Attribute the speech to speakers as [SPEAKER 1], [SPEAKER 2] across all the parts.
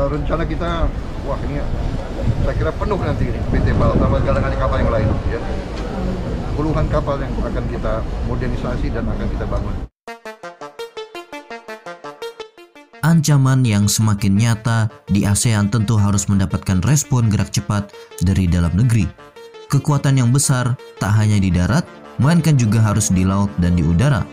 [SPEAKER 1] rencana kita, wah ini saya kira penuh nanti ini PT PAL, tambah dengan kapal yang lain ya. Puluhan kapal yang akan kita modernisasi dan akan kita bangun.
[SPEAKER 2] Ancaman yang semakin nyata di ASEAN tentu harus mendapatkan respon gerak cepat dari dalam negeri. Kekuatan yang besar tak hanya di darat, melainkan juga harus di laut dan di udara.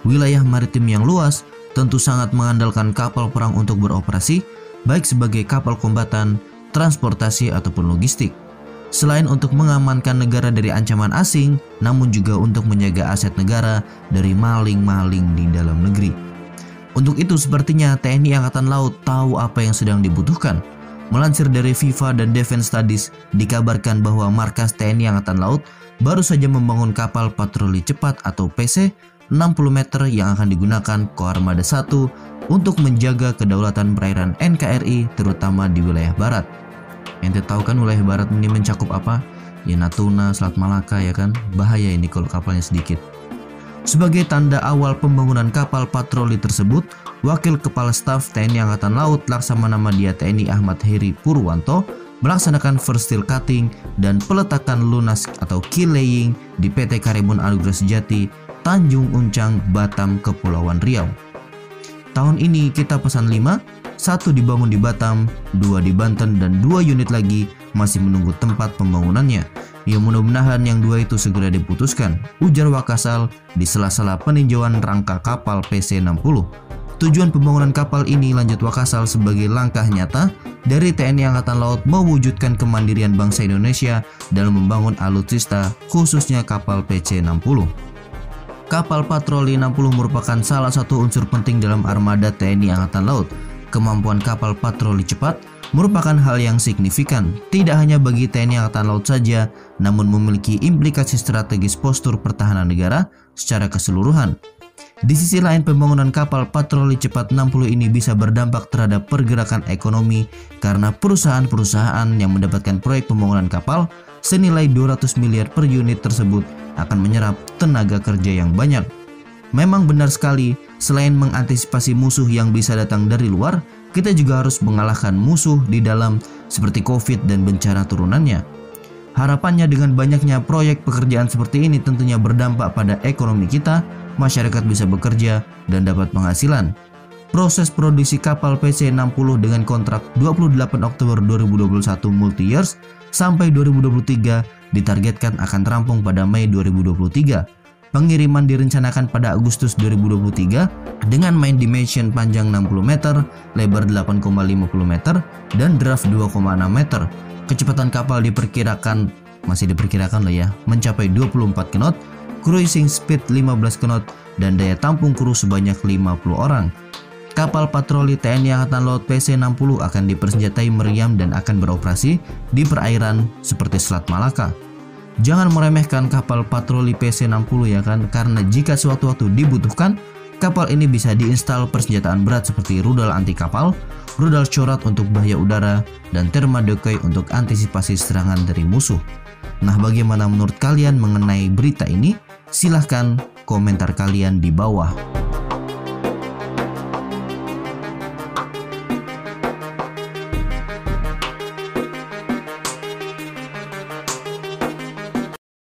[SPEAKER 2] Wilayah maritim yang luas tentu sangat mengandalkan kapal perang untuk beroperasi, baik sebagai kapal kombatan, transportasi ataupun logistik. Selain untuk mengamankan negara dari ancaman asing, namun juga untuk menjaga aset negara dari maling-maling di dalam negeri. Untuk itu sepertinya TNI Angkatan Laut tahu apa yang sedang dibutuhkan. Melansir dari FIFA dan Defense Studies, dikabarkan bahwa markas TNI Angkatan Laut baru saja membangun kapal patroli cepat atau PC 60 meter yang akan digunakan Koarmada 1 untuk menjaga kedaulatan perairan NKRI terutama di wilayah barat. Ente tahu kan wilayah barat ini mencakup apa? Ya Natuna, Selat Malaka ya kan? Bahaya ini kalau kapalnya sedikit. Sebagai tanda awal pembangunan kapal patroli tersebut, Wakil Kepala Staf TNI Angkatan Laut Laksamana Madya TNI Ahmad Heri Purwanto melaksanakan first steel cutting dan peletakan lunas atau keel laying di PT Karimun Anugrah Sejati, Tanjung Uncang, Batam, Kepulauan Riau. Tahun ini kita pesan 5, 1 dibangun di Batam, 2 di Banten, dan 2 unit lagi masih menunggu tempat pembangunannya. Ya mudah-mudahan yang 2 itu segera diputuskan, ujar Wakasal di sela-sela peninjauan rangka kapal PC-60. Tujuan pembangunan kapal ini, lanjut Wakasal, sebagai langkah nyata dari TNI Angkatan Laut mewujudkan kemandirian bangsa Indonesia dalam membangun alutsista, khususnya kapal PC-60. Kapal patroli 60 merupakan salah satu unsur penting dalam armada TNI Angkatan Laut. Kemampuan kapal patroli cepat merupakan hal yang signifikan, tidak hanya bagi TNI Angkatan Laut saja, namun memiliki implikasi strategis postur pertahanan negara secara keseluruhan. Di sisi lain, pembangunan kapal patroli cepat 60 ini bisa berdampak terhadap pergerakan ekonomi karena perusahaan-perusahaan yang mendapatkan proyek pembangunan kapal senilai 200 miliar per unit tersebut akan menyerap tenaga kerja yang banyak. Memang benar sekali, selain mengantisipasi musuh yang bisa datang dari luar, kita juga harus mengalahkan musuh di dalam seperti COVID dan bencana turunannya. Harapannya dengan banyaknya proyek pekerjaan seperti ini tentunya berdampak pada ekonomi kita, masyarakat bisa bekerja dan dapat penghasilan. Proses produksi kapal PC-60 dengan kontrak 28 Oktober 2021 multi-years sampai 2023 ditargetkan akan rampung pada Mei 2023. Pengiriman direncanakan pada Agustus 2023 dengan main dimension panjang 60 meter, lebar 8,50 meter, dan draft 2,6 meter. Kecepatan kapal diperkirakan, masih diperkirakan loh ya, mencapai 24 knot, cruising speed 15 knot, dan daya tampung kru sebanyak 50 orang. Kapal patroli TNI Angkatan Laut PC-60 akan dipersenjatai meriam dan akan beroperasi di perairan seperti Selat Malaka. Jangan meremehkan kapal patroli PC-60 ya kan, karena jika suatu waktu dibutuhkan, kapal ini bisa diinstal persenjataan berat seperti rudal anti kapal, rudal corat untuk bahaya udara, dan terma decoy untuk antisipasi serangan dari musuh. Nah, bagaimana menurut kalian mengenai berita ini? Silahkan komentar kalian di bawah.